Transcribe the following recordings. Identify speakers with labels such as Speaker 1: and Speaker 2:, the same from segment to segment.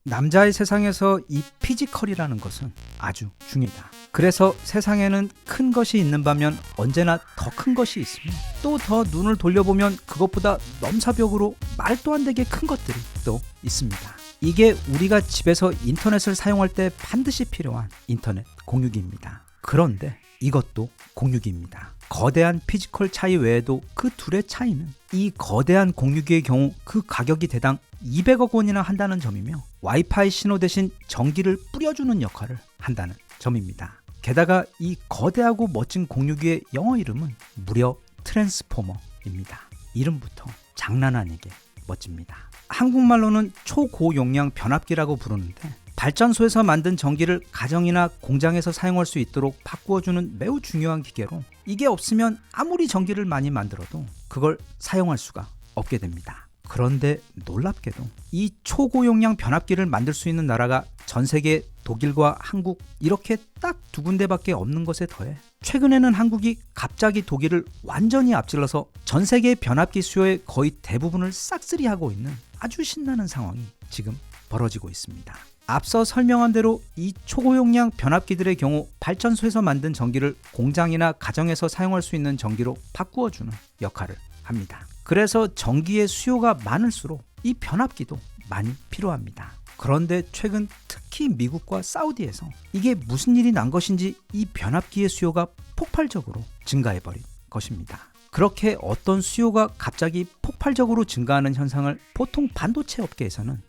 Speaker 1: 남자의 세상에서 이 피지컬이라는 것은 아주 중요하다. 그래서 세상에는 큰 것이 있는 반면 언제나 더 큰 것이 있으며 또 더 눈을 돌려보면 그것보다 넘사벽으로 말도 안 되게 큰 것들이 또 있습니다. 이게 우리가 집에서 인터넷을 사용할 때 반드시 필요한 인터넷 공유기입니다. 그런데 이것도 공유기입니다. 거대한 피지컬 차이 외에도 그 둘의 차이는 이 거대한 공유기의 경우 그 가격이 대당 200억 원이나 한다는 점이며 와이파이 신호 대신 전기를 뿌려주는 역할을 한다는 점입니다. 게다가 이 거대하고 멋진 공유기의 영어 이름은 무려 트랜스포머입니다. 이름부터 장난 아니게 멋집니다. 한국말로는 초고용량 변압기라고 부르는데 발전소에서 만든 전기를 가정이나 공장에서 사용할 수 있도록 바꾸어주는 매우 중요한 기계로 이게 없으면 아무리 전기를 많이 만들어도 그걸 사용할 수가 없게 됩니다. 그런데 놀랍게도 이 초고용량 변압기를 만들 수 있는 나라가 전 세계 독일과 한국 이렇게 딱 두 군데밖에 없는 것에 더해 최근에는 한국이 갑자기 독일을 완전히 앞질러서 전 세계 변압기 수요의 거의 대부분을 싹쓸이하고 있는 아주 신나는 상황이 지금 벌어지고 있습니다. 앞서 설명한 대로 이 초고용량 변압기들의 경우 발전소에서 만든 전기를 공장이나 가정에서 사용할 수 있는 전기로 바꾸어주는 역할을 합니다. 그래서 전기의 수요가 많을수록 이 변압기도 많이 필요합니다. 그런데 최근 특히 미국과 사우디에서 이게 무슨 일이 난 것인지 이 변압기의 수요가 폭발적으로 증가해버린 것입니다. 그렇게 어떤 수요가 갑자기 폭발적으로 증가하는 현상을 보통 반도체 업계에서는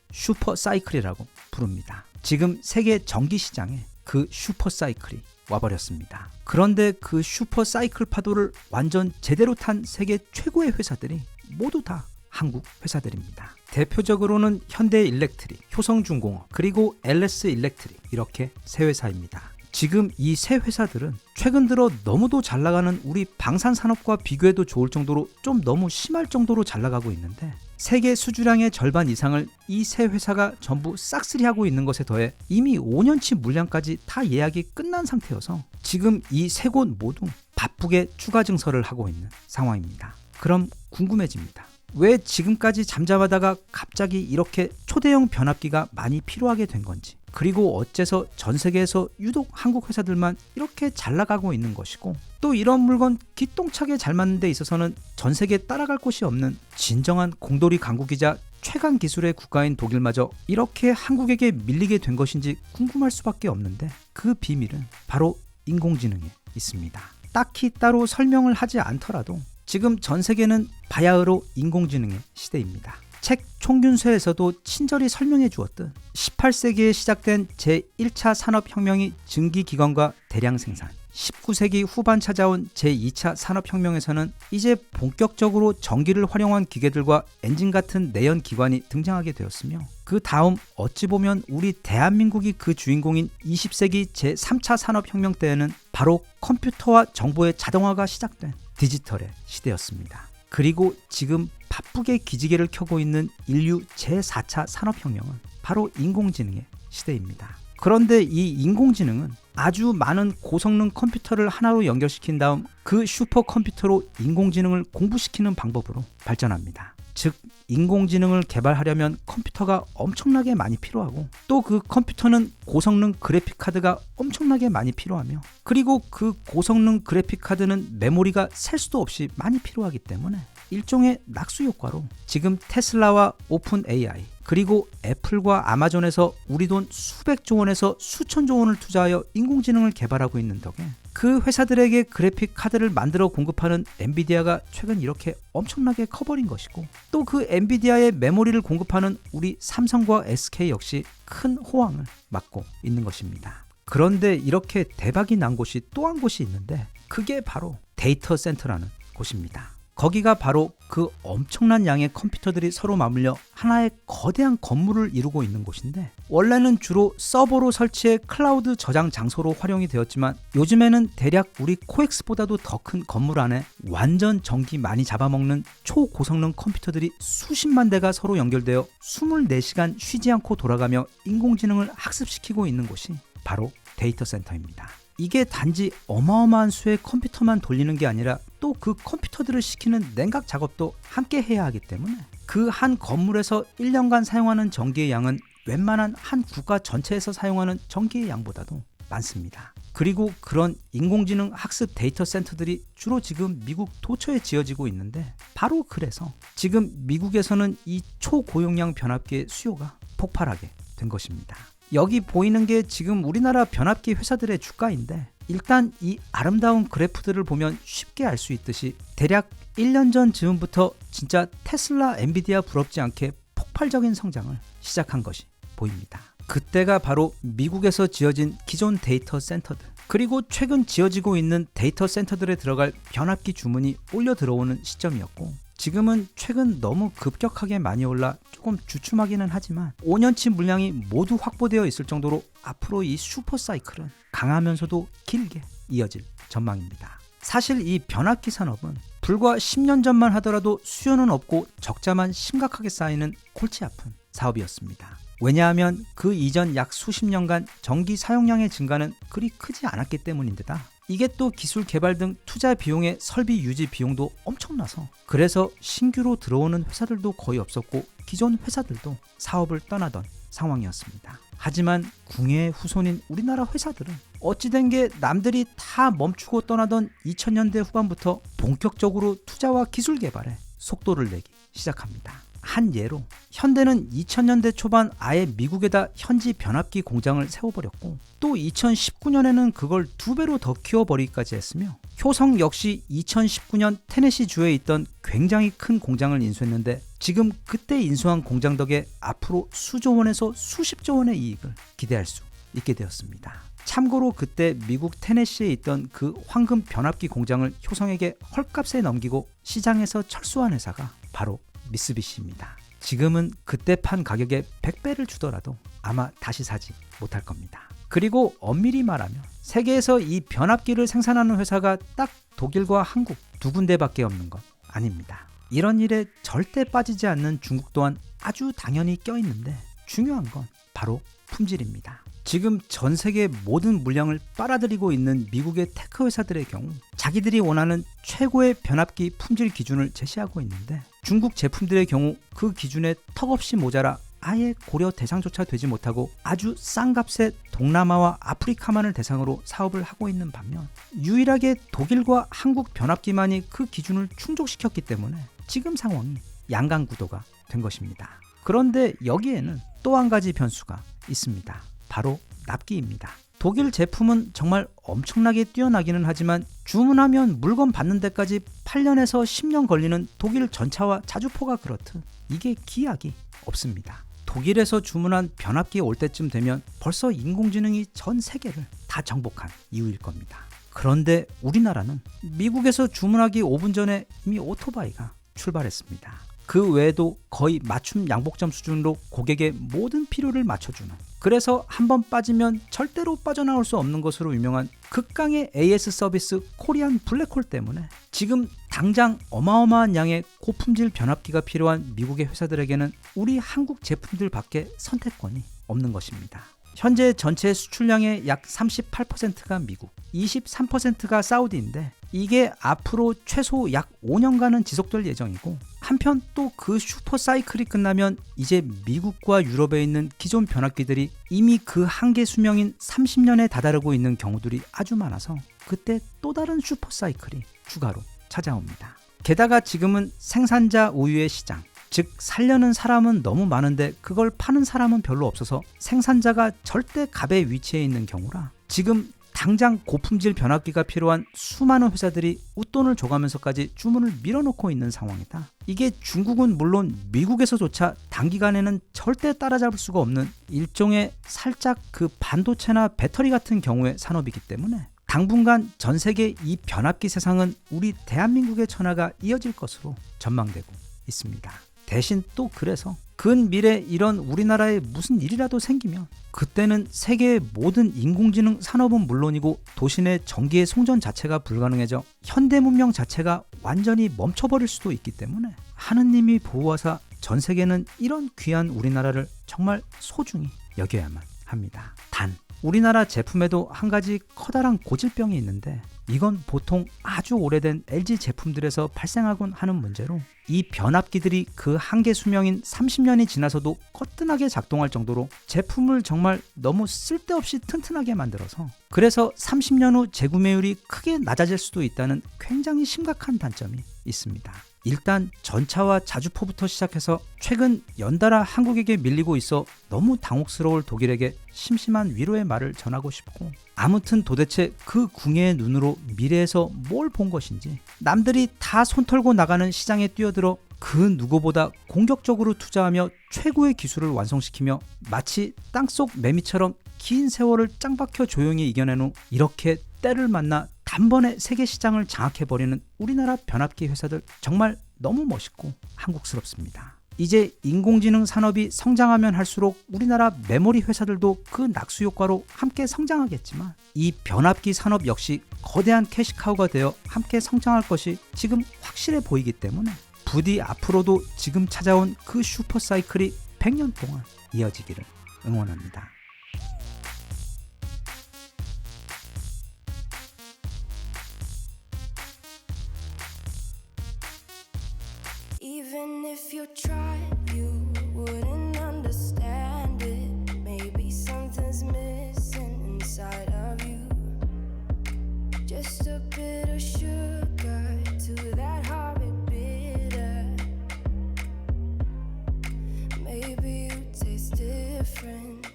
Speaker 1: 슈퍼사이클이라고 부릅니다. 지금 세계 전기 시장에 그 슈퍼사이클이 와버렸습니다. 그런데 그 슈퍼사이클 파도를 완전 제대로 탄 세계 최고의 회사들이 모두 다 한국 회사들입니다. 대표적으로는 현대일렉트릭, 효성중공업, 그리고 LS일렉트릭 이렇게 세 회사입니다. 지금 이 세 회사들은 최근 들어 너무도 잘 나가는 우리 방산산업과 비교해도 좋을 정도로 좀 너무 심할 정도로 잘 나가고 있는데 세계 수주량의 절반 이상을 이 세 회사가 전부 싹쓸이하고 있는 것에 더해 이미 5년치 물량까지 다 예약이 끝난 상태여서 지금 이 세 곳 모두 바쁘게 추가 증설을 하고 있는 상황입니다. 그럼 궁금해집니다. 왜 지금까지 잠잠하다가 갑자기 이렇게 초대형 변압기가 많이 필요하게 된 건지, 그리고 어째서 전 세계에서 유독 한국 회사들만 이렇게 잘 나가고 있는 것이고, 또 이런 물건 기똥차게 잘 맞는 데 있어서는 전 세계에 따라갈 곳이 없는 진정한 공돌이 강국이자 최강 기술의 국가인 독일마저 이렇게 한국에게 밀리게 된 것인지 궁금할 수밖에 없는데 그 비밀은 바로 인공지능에 있습니다. 딱히 따로 설명을 하지 않더라도 지금 전 세계는 바야흐로 인공지능의 시대입니다. 책 총균쇠에서도 친절히 설명해 주었듯 18세기에 시작된 제1차 산업혁명이 증기기관과 대량 생산, 19세기 후반 찾아온 제2차 산업혁명에서는 이제 본격적으로 전기를 활용한 기계들과 엔진 같은 내연기관이 등장하게 되었으며 그 다음 어찌 보면 우리 대한민국이 그 주인공인 20세기 제3차 산업혁명 때에는 바로 컴퓨터와 정보의 자동화가 시작된 디지털의 시대였습니다. 그리고 지금 바쁘게 기지개를 켜고 있는 인류 제4차 산업혁명은 바로 인공지능의 시대입니다. 그런데 이 인공지능은 아주 많은 고성능 컴퓨터를 하나로 연결시킨 다음 그 슈퍼컴퓨터로 인공지능을 공부시키는 방법으로 발전합니다. 즉 인공지능을 개발하려면 컴퓨터가 엄청나게 많이 필요하고 또 그 컴퓨터는 고성능 그래픽카드가 엄청나게 많이 필요하며 그리고 그 고성능 그래픽카드는 메모리가 셀 수도 없이 많이 필요하기 때문에 일종의 낙수 효과로 지금 테슬라와 오픈 AI 그리고 애플과 아마존에서 우리 돈 수백조 원에서 수천조 원을 투자하여 인공지능을 개발하고 있는 덕에 그 회사들에게 그래픽 카드를 만들어 공급하는 엔비디아가 최근 이렇게 엄청나게 커버린 것이고 또 그 엔비디아의 메모리를 공급하는 우리 삼성과 SK 역시 큰 호황을 맞고 있는 것입니다. 그런데 이렇게 대박이 난 곳이 또 한 곳이 있는데 그게 바로 데이터 센터라는 곳입니다. 거기가 바로 그 엄청난 양의 컴퓨터들이 서로 맞물려 하나의 거대한 건물을 이루고 있는 곳인데 원래는 주로 서버로 설치해 클라우드 저장 장소로 활용이 되었지만 요즘에는 대략 우리 코엑스보다도 더 큰 건물 안에 완전 전기 많이 잡아먹는 초고성능 컴퓨터들이 수십만 대가 서로 연결되어 24시간 쉬지 않고 돌아가며 인공지능을 학습시키고 있는 곳이 바로 데이터 센터입니다. 이게 단지 어마어마한 수의 컴퓨터만 돌리는 게 아니라 또 그 컴퓨터들을 시키는 냉각 작업도 함께 해야 하기 때문에 그 한 건물에서 1년간 사용하는 전기의 양은 웬만한 한 국가 전체에서 사용하는 전기의 양보다도 많습니다. 그리고 그런 인공지능 학습 데이터 센터들이 주로 지금 미국 도처에 지어지고 있는데, 바로 그래서 지금 미국에서는 이 초고용량 변압기의 수요가 폭발하게 된 것입니다. 여기 보이는 게 지금 우리나라 변압기 회사들의 주가인데, 일단 이 아름다운 그래프들을 보면 쉽게 알 수 있듯이 대략 1년 전 즈음부터 진짜 테슬라, 엔비디아 부럽지 않게 폭발적인 성장을 시작한 것이 보입니다. 그때가 바로 미국에서 지어진 기존 데이터 센터들, 그리고 최근 지어지고 있는 데이터 센터들에 들어갈 변압기 주문이 올려 들어오는 시점이었고, 지금은 최근 너무 급격하게 많이 올라 조금 주춤하기는 하지만 5년치 물량이 모두 확보되어 있을 정도로 앞으로 이 슈퍼사이클은 강하면서도 길게 이어질 전망입니다. 사실 이 변압기 산업은 불과 10년 전만 하더라도 수요는 없고 적자만 심각하게 쌓이는 골치 아픈 사업이었습니다. 왜냐하면 그 이전 약 수십 년간 전기 사용량의 증가는 그리 크지 않았기 때문인데다, 이게 또 기술 개발 등 투자 비용의 설비 유지 비용도 엄청나서 그래서 신규로 들어오는 회사들도 거의 없었고 기존 회사들도 사업을 떠나던 상황이었습니다. 하지만 궁예의 후손인 우리나라 회사들은 어찌된 게 남들이 다 멈추고 떠나던 2000년대 후반부터 본격적으로 투자와 기술 개발에 속도를 내기 시작합니다. 한 예로 현대는 2000년대 초반 아예 미국에다 현지 변압기 공장을 세워버렸고, 또 2019년에는 그걸 2배로 더 키워버리기까지 했으며, 효성 역시 2019년 테네시 주에 있던 굉장히 큰 공장을 인수했는데, 지금 그때 인수한 공장 덕에 앞으로 수조 원에서 수십조 원의 이익을 기대할 수 있게 되었습니다. 참고로 그때 미국 테네시에 있던 그 황금 변압기 공장을 효성에게 헐값에 넘기고 시장에서 철수한 회사가 바로 미쓰비시입니다. 지금은 그때 판 가격에 100배를 주더라도 아마 다시 사지 못할 겁니다. 그리고 엄밀히 말하면 세계에서 이 변압기를 생산하는 회사가 딱 독일과 한국 두 군데밖에 없는 건 아닙니다. 이런 일에 절대 빠지지 않는 중국 또한 아주 당연히 껴있는데, 중요한 건 바로 품질입니다. 지금 전 세계 모든 물량을 빨아들이고 있는 미국의 테크 회사들의 경우 자기들이 원하는 최고의 변압기 품질 기준을 제시하고 있는데, 중국 제품들의 경우 그 기준에 턱없이 모자라 아예 고려 대상조차 되지 못하고 아주 싼 값에 동남아와 아프리카만을 대상으로 사업을 하고 있는 반면, 유일하게 독일과 한국 변압기만이 그 기준을 충족시켰기 때문에 지금 상황이 양강구도가 된 것입니다. 그런데 여기에는 또 한 가지 변수가 있습니다. 바로 납기입니다. 독일 제품은 정말 엄청나게 뛰어나기는 하지만 주문하면 물건 받는 데까지 8년에서 10년 걸리는 독일 전차와 자주포가 그렇듯 이게 기약이 없습니다. 독일에서 주문한 변압기 올 때쯤 되면 벌써 인공지능이 전 세계를 다 정복한 이유일 겁니다. 그런데 우리나라는 미국에서 주문하기 5분 전에 이미 오토바이가 출발했습니다. 그 외에도 거의 맞춤 양복점 수준으로 고객의 모든 필요를 맞춰주는, 그래서 한번 빠지면 절대로 빠져나올 수 없는 것으로 유명한 극강의 AS 서비스 코리안 블랙홀 때문에 지금 당장 어마어마한 양의 고품질 변압기가 필요한 미국의 회사들에게는 우리 한국 제품들밖에 선택권이 없는 것입니다. 현재 전체 수출량의 약 38%가 미국, 23%가 사우디인데, 이게 앞으로 최소 약 5년간은 지속될 예정이고, 한편 또 그 슈퍼 사이클이 끝나면 이제 미국과 유럽에 있는 기존 변압기들이 이미 그 한계 수명인 30년에 다다르고 있는 경우들이 아주 많아서 그때 또 다른 슈퍼 사이클이 추가로 찾아옵니다. 게다가 지금은 생산자 우유의 시장, 즉 살려는 사람은 너무 많은데 그걸 파는 사람은 별로 없어서 생산자가 절대 갑의 위치에 있는 경우라, 지금 당장 고품질 변압기가 필요한 수많은 회사들이 웃돈을 줘가면서까지 주문을 밀어놓고 있는 상황이다. 이게 중국은 물론 미국에서조차 단기간에는 절대 따라잡을 수가 없는 일종의 살짝 그 반도체나 배터리 같은 경우의 산업이기 때문에 당분간 전 세계 이 변압기 세상은 우리 대한민국의 천하가 이어질 것으로 전망되고 있습니다. 대신 또 그래서 근미래 이런 우리나라에 무슨 일이라도 생기면 그때는 세계의 모든 인공지능 산업은 물론이고 도시 내 전기의 송전 자체가 불가능해져 현대 문명 자체가 완전히 멈춰버릴 수도 있기 때문에 하느님이 보호하사 전 세계는 이런 귀한 우리나라를 정말 소중히 여겨야만 합니다. 단 우리나라 제품에도 한 가지 커다란 고질병이 있는데, 이건 보통 아주 오래된 LG 제품들에서 발생하곤 하는 문제로 이 변압기들이 그 한계 수명인 30년이 지나서도 거뜬하게 작동할 정도로 제품을 정말 너무 쓸데없이 튼튼하게 만들어서 그래서 30년 후 재구매율이 크게 낮아질 수도 있다는 굉장히 심각한 단점이 있습니다. 일단 전차와 자주포부터 시작해서 최근 연달아 한국에게 밀리고 있어 너무 당혹스러울 독일에게 심심한 위로의 말을 전하고 싶고, 아무튼 도대체 그 궁예의 눈으로 미래에서 뭘 본 것인지 남들이 다 손 털고 나가는 시장에 뛰어들어 그 누구보다 공격적으로 투자하며 최고의 기술을 완성시키며 마치 땅속 매미처럼 긴 세월을 짱박혀 조용히 이겨낸 후 이렇게 때를 만나 단번에 세계 시장을 장악해버리는 우리나라 변압기 회사들, 정말 너무 멋있고 한국스럽습니다. 이제 인공지능 산업이 성장하면 할수록 우리나라 메모리 회사들도 그 낙수 효과로 함께 성장하겠지만 이 변압기 산업 역시 거대한 캐시카우가 되어 함께 성장할 것이 지금 확실해 보이기 때문에 부디 앞으로도 지금 찾아온 그 슈퍼사이클이 100년 동안 이어지기를 응원합니다.